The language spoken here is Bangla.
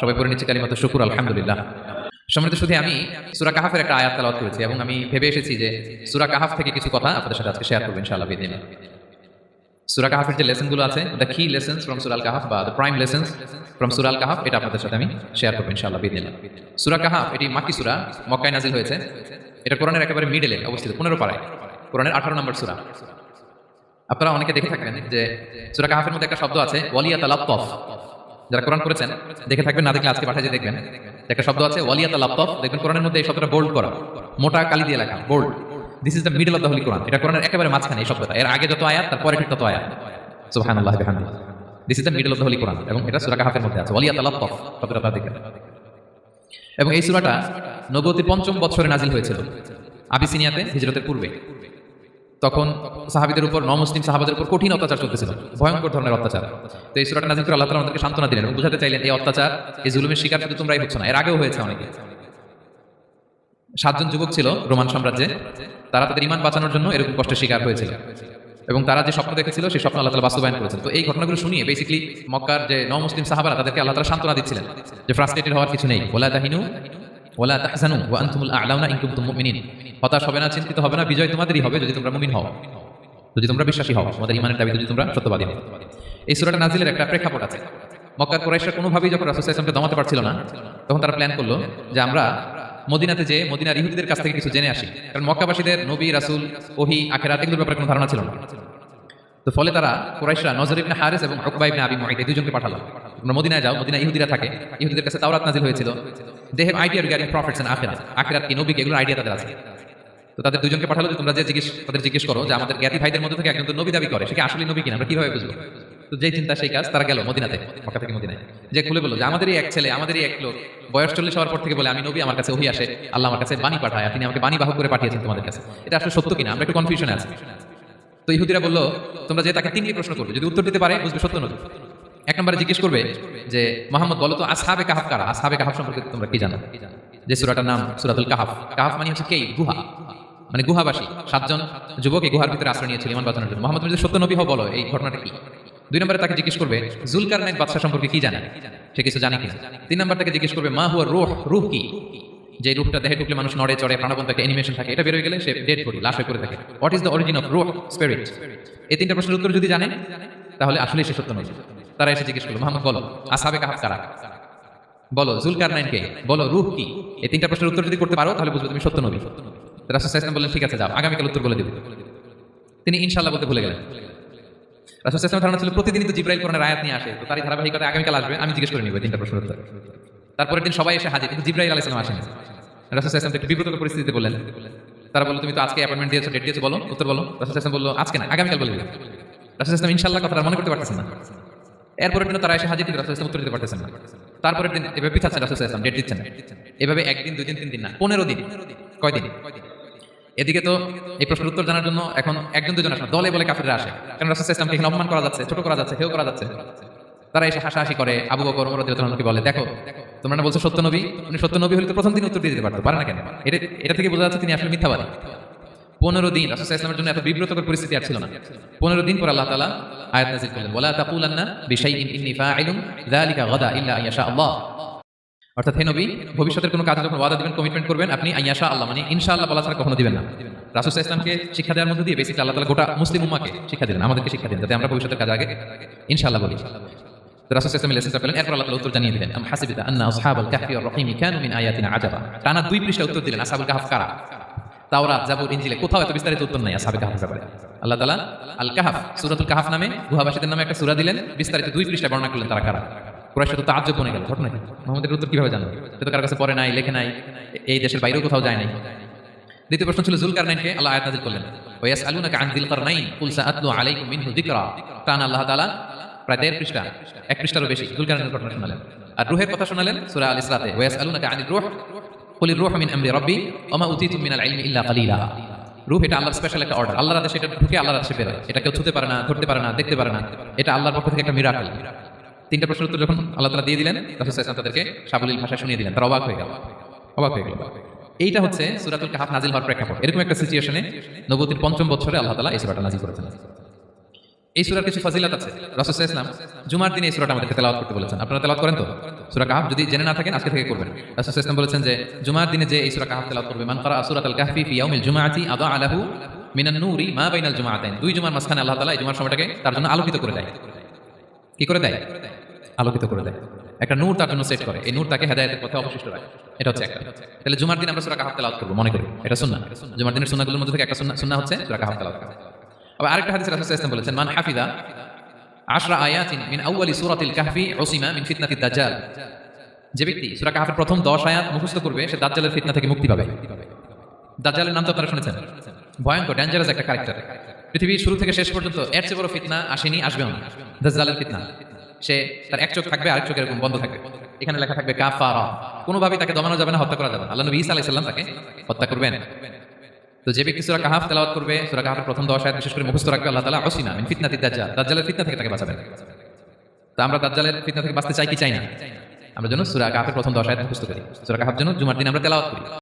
সবাই পড়ে নিচ্ছে কালিমাত শুকুর আলহামদুলিল্লাহ। সম্মানিত শুধু আমি সূরা কাহাফের একটা আয়াত তেলাওয়াত করেছি এবং আমি ভেবে এসেছি যে সূরা কাহাফ থেকে কিছু কথা আপনাদের সাথে আজকে শেয়ার করব ইনশাআল্লাহ বিদিনিল্লাহ। সূরা কাহাফের যে লেসনগুলো আছে, দ্য কি লেসনস ফ্রম সূরা আল কাহাফ বা দ্য প্রাইম লেসনস ফ্রম সূরা আল কাহাফ, এটা আপনাদের সাথে আমি শেয়ার করব ইনশাআল্লাহ বিদিনিল্লাহ। সূরা কাহাফ এটি মাক্কি সূরা, মক্কায় নাজিল হয়েছে। এটা কোরআনের একেবারে মিডলে অবস্থিত, 15 পারায়, কোরআনের 18 নম্বর সূরা। আপনারা অনেকে দেখে থাকবেন যে সূরা কাহাফের মধ্যে একটা শব্দ আছে ওয়ালিয়াতালাত্তাফ। যারা কোরআন করেছেন দেখে থাকবেন, না দেখলে আজকে পাঠায় যে দেখবেন একটা শব্দ আছে ওয়ালিয়াতালাত্তাফ। দেখবেন কোরআনের মধ্যে এই শব্দটা বোল্ড করা, মোটা কালি দিয়ে লেখা bold. This is the middle of the holy Quran. এটা কোরআনের একেবারে মাঝখানে এই শব্দটা, এর আগে যত আয়াত তার পরে ঠিক তত আয়াত। সুবহানাল্লাহি ওয়া বিহামদিহি। This is the middle of the holy Quran এবং এটা সূরা কাহাফের মধ্যে আছে ওয়ালিয়াতালাত্তাফ শব্দটা আপনারা দেখবেন। এবং এই সূরাটা নবুয়তির ৫ম বছরে নাজিল হয়েছিল আবিসিনিয়াতে, হিজরতের পূর্বে। তখন সাহাবীদের উপর, নমুসলিম সাহাবাদের উপর কঠিন অত্যাচার চলতেছিল, ভয়ঙ্কর ধরনের অত্যাচার। তো এই সূরাটা নাজিল করে আল্লাহ তাআলা আমাদেরকে সান্ত্বনা দিলেন এবং বুঝাতে চাইলেন এই অত্যাচার, এই জুলুমের শিকার শুধু তোমরাই হচ্ছ না, এর আগেও হয়েছে অনেকে। 7 জন যুবক ছিল রোমান সাম্রাজ্যে, তারা তাদের ঈমান বাঁচানোর জন্য এরকম কষ্টের শিকার হয়েছিল এবং তারা যে স্বপ্ন দেখেছিল সেই স্বপ্ন আল্লাহ তাআলা বাস্তবায়ন করেছেন। তো এই ঘটনাগুলো শুনিয়ে বেসিক্যালি মক্কার যে নমুসলিম সাহাবারা তাদেরকে আল্লাহ তাআলা সান্ত্বনা দিচ্ছিলেন যে ফ্রাস্ট্রেটেড হওয়ার কিছু নেই। ওয়ালা তাহিনু ওয়ালা তাহজানু ওয়া আনতুমুল আ'লাউনা ইন কুনতুম মুমিনিন। হতাশ হবে না, চিন্তিত হবে না, বিজয় তোমাদেরই হবে যদি তোমরা মুমিন হও, যদি তোমরা বিশ্বাসী হও, তোমাদের ঈমানের দাবি যদি তোমরা সত্যবাদী হও। এই সূরাটা নাজিলের একটা প্রেক্ষাপট আছে। মক্কার কুরাইশরা কোনোভাবেই যখন রাসূল সাল্লাল্লাহু আলাইহি ওয়াসাল্লামকে দমাতে পারছিল না, তখন তারা প্ল্যান করলো যে আমরা মদিনাতে যে মদিনার ইহুদিদের কাছ থেকে কিছু জেনে আসি, কারণ মক্কাবাসীদের নবী, রাসূল, ওহী, আখিরাত এগুলোর ব্যাপারে কোনো ধারণা ছিল না। তো ফলে তারা কুরাইশরা নজর ইবনে হারিস এবং উকবা ইবনে আবি মুআইত এই দুজনকে পাঠালো, তোমরা মদিনায় যাও, মদিনায় ইহুদিরা থাকে, ইহুদিদের কাছে তাওরাত নাজিল হয়েছিল, they have idea regarding prophets and আখিরাত, আখিরাত কি, নবী কি, এগুলোর আইডিয়া তাদের আছে। তো তাদের দুজনকে পাঠালো যে তোমরা যে তাদের জিজ্ঞেস করো যে আমাদের জ্ঞাতি ভাইদের মধ্যে থেকে একজন তো নবী দাবি করে, সে কি আসলে নবী কিনা আমরা কিভাবে বুঝবো। তো যেই চিন্তা সেই কাজ, তারা গেল মদিনাতে, মক্কা থেকে মদিনায়, যে খুলে বললো যে আমাদেরই এক ছেলে, আমাদেরই এক লোক বয়স 40 হওয়ার পর থেকে বলে আমি নবী, আমার কাছে ওহী আসে, আল্লাহ আমার কাছে বাণী পাঠায়, তিনি আমাকে বাণী বাহক করে পাঠিয়েছেন তোমাদের কাছে, এটা আসলে সত্য কিনা, আমরা একটু কনফিউশনে আছি। তো ইহুদিরা বললো তোমরা যে তাকে 3টি প্রশ্ন করবে, যদি উত্তর দিতে পারে বুঝবে সত্য নবী। 1 নম্বরে জিজ্ঞেস করবে যে মুহাম্মদ বলো তো আসহাবে কাহাফ কারা, আসহাবে কাহাফ সম্পর্কে তোমরা কি জানো। যে সূরাটার নাম সূরাতুল কাহাফ। কাহাফ মানে হচ্ছে কেই, গুহা, মানে গুহাবাসী। 7 জন যুবক এই গুহার ভিতরে আশ্রয় নিয়েছিল ঈমান বাঁচানোর জন্য। মুহাম্মদ যদি সত্য নবী হও বলো এই ঘটনাটা কি। 2 নম্বরে তাকে জিজ্ঞেস করবে জুলকারনাইন বাদশা সম্পর্কে কি জানে, সে কিছু জানে কিনা। 3 নম্বর তাকে জিজ্ঞেস করবে মা হুয়া রূহ, রূহ কি, যে রূহটা দেহে ঢুকলে মানুষ নড়ে চড়ে, প্রাণবন্ত একটা অ্যানিমেশন থাকে, এটা বের হয়ে গেলে সে ডেড বডি, লাশ হয়ে পড়ে থাকে। What is the origin of রূহ, স্পিরিট। এই 3টা প্রশ্নের উত্তর যদি জানে তাহলে আসলেই সে সত্য নবী। তারা এসে জিজ্ঞেস করলো মুহাম্মদ বলো আসহাবে কাহাফ কারা, বলো জুলকারনাইন কে, বলো রূহ কি। এই 3টা প্রশ্নের উত্তর যদি করতে পারো তাহলে বুঝবে তুমি সত্য নবী। রাসূল সাল্লাল্লাহু আলাইহি ওয়াসাল্লাম বললেন ঠিক আছে যাও, আগামীকাল উত্তর বলে দিবে। তিনি ইনশাআল্লাহ বলতে ভুলে গেলেন। রাসূল সাল্লাল্লাহু আলাইহি ওয়াসাল্লামের ধারণা ছিল প্রতিদিনই তো জিবরাইল কোরআনের আয়াত নিয়ে আসে, তো তারই ধারাবাহিকতায় আগামীকাল আসবে, আমি জিজ্ঞেস করে নিব 3টা প্রশ্নের উত্তর। তারপরের দিন সবাই এসে হাজির, কিন্তু জিবরাইল আলাইহিস সালাম আসেনি। রাসূল সাল্লাল্লাহু আলাইহি ওয়াসাল্লাম একটু বিব্রতকর পরিস্থিতিতে বললেন। তারা বলল তুমি তো আজকে অ্যাপয়েন্টমেন্ট দিয়েছো, ডেট দিয়েছো, বলো উত্তর বলো। রাসূল সাল্লাল্লাহু আলাইহি ওয়াসাল্লাম বলল আজকে না, আগামীকাল বলে দিবে। রাসূল সাল্লাল্লাহু আলাইহি ওয়াসাল্লাম ইনশাআল্লাহ কথাটা মনে করতে পারতেছেন না। এরপরের দিন তারা এসে হাজির, কিন্তু রাসূল সাল্লাল্লাহু আলাইহি ওয়াসাল্লাম উত্তর দিতে পারতেছেন না। তারপরের দিন এভাবে পিছাচ্ছে, রাসূল সাল্লাল্লাহু আলাইহি ওয়াসাল্লাম ডেট দিচ্ছেন না। এভাবে 1 দিন 2 দিন 3 দিন না, 15 দিন। কয়দিন? এদিকে তো এই প্রশ্নের উত্তর জানার জন্য এখন 1 জন 2 জন আসে না, দলে বলে কাফিররা আসে, কারণ রাসূল সাল্লাল্লাহু আলাইহি ওয়াসাল্লামকে এখানে অপমান করা যাচ্ছে, ছোট করা যাচ্ছে, হেয় করা যাচ্ছে। তারা এসে হাসাহাসি করে, আবু বকর, ওমর রাদিয়াল্লাহু আনহুকে বলে দেখো তোমরা না বলছো সত্য নবী, উনি সত্য নবী হলে তো প্রথম দিন উত্তর দিয়ে দিতে পারতো, পারে না কেন। এটা থেকে বোঝা যাচ্ছে তিনি আসলে মিথ্যাবাদী। 15 দিন রাসূল সাল্লাল্লাহু আলাইহি ওয়াসাল্লামের জন্য এত বিব্রতকর পরিস্থিতি আর ছিল না। 15 দিন পর আল্লাহ তাআলা আয়াত নাযিল করলেন ওয়ালা তাকুলান্না বিশাইইন ইন্নী ফাইলুন যালিকা গাদা ইল্লা আইয়াশা আল্লাহ। অর্থাৎ হে নবী, ভবিষ্যতের কোনো কাজে যখন ওয়াদা দিবেন, কমিটমেন্ট করবেন, আপনি আইয়াশা আল্লাহ মানে ইনশাআল্লাহ বলা ছাড়া কখনো দিবেন না। রাসূল সাল্লাল্লাহু আলাইহি ওয়াসাল্লামকে শিক্ষা দেওয়ার মধ্যে দিয়ে বেসিক্যালি আল্লাহ তাআলা গোটা মুসলিম উম্মাহকে শিক্ষা দিলেন, আমাদেরকে শিক্ষা দিলেন, যাতে আমরা ভবিষ্যতের কাজে আগে ইনশাআল্লাহ বলি। রাসূল সাল্লাল্লাহু আলাইহি ওয়াসাল্লাম লেসনটা পেলেন, এরপর আল্লাহ তাআলা উত্তর জানিয়ে দিলেন আম হাসিবিতা আন্না আসহাবাল কাহফি ওয়ার রহিম কানু মিন আয়াতিনা আজাবা। টানা 2 পৃষ্ঠা উত্তর দিলেন আসহাবুল কাহফ কারা। তাওরাত, জাবুর, ইনজিলে কোথাও এত বিস্তারিত উত্তর নাই আসহাবে কাহফের ব্যাপারে। আল্লাহ তাআলা আল কাহফ, সূরাতুল কাহফ নামে গুহাবাসীদের নামে একটা সূরা দিলেন, বিস্তারিত 2 পৃষ্ঠা বর্ণনা করলেন তারা কারা। কুরাইশরা তো তাআজ্জুব বনে গেল, ঘটনা কি, মুহাম্মদের উত্তর কিভাবে জানবে, সে তো কার কাছে পড়ে নাই, লেখে নাই, এই দেশের বাইরেও কোথাও যায় নাই। দ্বিতীয় প্রশ্ন ছিল জুলকারনাইনকে আল্লাহ আয়াত নাযিল করলেন ওয়া ইয়াসআলুনাকা আন যিল কারনাইন কুল সাআতলু আলাইকুম মিনহু যিকরা। টানা আল্লাহ তাআলা প্রায় 1.5 পৃষ্ঠা, 1 পৃষ্ঠারও বেশি জুলকারনাইনের ঘটনা শোনালেন। আর রূহের কথা শোনালেন সূরা আল ইসরাতে ওয়া ইয়াসআলুনাকা আনির রূহ কুলির রূহু মিন আমরি রাব্বি ওয়া মা উতীতুম মিনাল ইলমি ইল্লা কালিলা। রূহ এটা আল্লাহর স্পেশাল একটা অর্ডার, আল্লাহর আদেশে এটা ঢুকে আল্লাহর আদেশে বের হয়, এটা কেউ ছুঁতে পারে না, ধরতে পারে না, দেখতে পারে না, এটা আল্লাহর পক্ষ থেকে একটা মিরাকেল। 3টা প্রশ্নের উত্তর যখন আল্লাহ তাআলা দিয়ে দিলেন, রাসূল সাল্লাল্লাহু আলাইহি ওয়াসাল্লাম তাদেরকে সাবলীল ভাষায় শুনিয়ে দিলেন, তারা অবাক হয়ে গেল। এইটা হচ্ছে সূরাতুল কাহফ নাজিল হওয়ার প্রেক্ষাপট। এরকম একটা সিচুয়েশনে নবুয়তির 5ম বছরে আল্লাহ তাআলা এই সূরাটা নাজিল করেছেন। এই সূরার কিছু ফজিলত আছে। রাসূল সাল্লাল্লাহু আলাইহি ওয়াসাল্লাম জুমার দিনে এই সূরাটা আমাদেরকে তেলাওয়াত করতে বলেছেন। আপনারা তেলাওয়াত করেন তো? সূরা কাহফ যদি জেনে না থাকেন আজকে থেকে করবেন। রাসূল সাল্লাল্লাহু আলাইহি ওয়াসাল্লাম বলেছেন যে জুমার দিনে যে এই সূরা কাহফ তেলাওয়াত করবে, মান ক্বারা সূরাতাল কাহফি ফি ইয়াউমিল জুমআতি আযা লাহু মিনান নূরি মা বাইনাল জুমআতাইন। দুই জুমার মাঝখানে আল্লাহ তাআলা এই জুমার সময়টাকে তার জন্য আলোকিত করে দেয়। কি করে দেয়? আলোকিত করে দেয়। একটা নূর তার জন্য সেট করে, এই নূর তাকে হেদায়েতের পথে অবশিষ্ট রাখে। এটা হচ্ছে একটা। তাহলে জুমার দিন আমরা সূরা কাহফ তেলাওয়াত করব, মনে করি এটা সুন্নাহ। জুমার দিনের সুন্নাহগুলোর মধ্যে থেকে একটা সুন্নাহ হচ্ছে সূরা কাহফ তেলাওয়াত করা। আবার আরেকটা হাদিসে রাসূল সাল্লাল্লাহু আলাইহি ওয়াসাল্লাম বলেছেন, মান হাফিযা 10 আয়াতিন মিন আউয়ালি সূরাতিল কাহফি উসিমা মিন ফিতনাতিদ দাজ্জাল। যে ব্যক্তি সূরা কাহফের প্রথম 10 আয়াত মুখস্থ করবে সে দাজ্জালের ফিতনা থেকে মুক্তি পাবে। দাজ্জালের নাম তো আপনারা শুনেছেন, ভয়ঙ্কর ডেঞ্জারাস একটা ক্যারেক্টার। পৃথিবীর শুরু থেকে শেষ পর্যন্ত এর চেয়ে বড় ফিতনা আসেনি, আসবেও না। দাজ্জালের ফিতনা, সে তার এক চোখ থাকবে, আরেক চোখ এরকম বন্ধ থাকবে, এখানে লেখা থাকবে কাফারা। কোনোভাবেই তাকে দমানো যাবে না, হত্যা করা যাবে না। আল্লাহ নবী ঈসা আলাইহিস সালাম তাকে হত্যা করবেন। তো যে ব্যক্তি সূরা কাহফ তেলাওয়াত করবে, সূরা কাহফের প্রথম 10 আয়াত বিশেষ করে মুখস্থ রাখবে, আল্লাহ তাআলা উসিমা মিন ফিতনাতিদ দাজ্জাল, দাজ্জালের ফিতনা থেকে তাকে বাঁচাবেন। তো আমরা দাজ্জালের ফিতনা থেকে বাঁচতে চাই কি চাই না? আমরা যেন সূরা কাহফের প্রথম 10 আয়াত মুখস্থ করি, সূরা কাহফ যেন জুমার দিন আমরা তেলাওয়াত করি।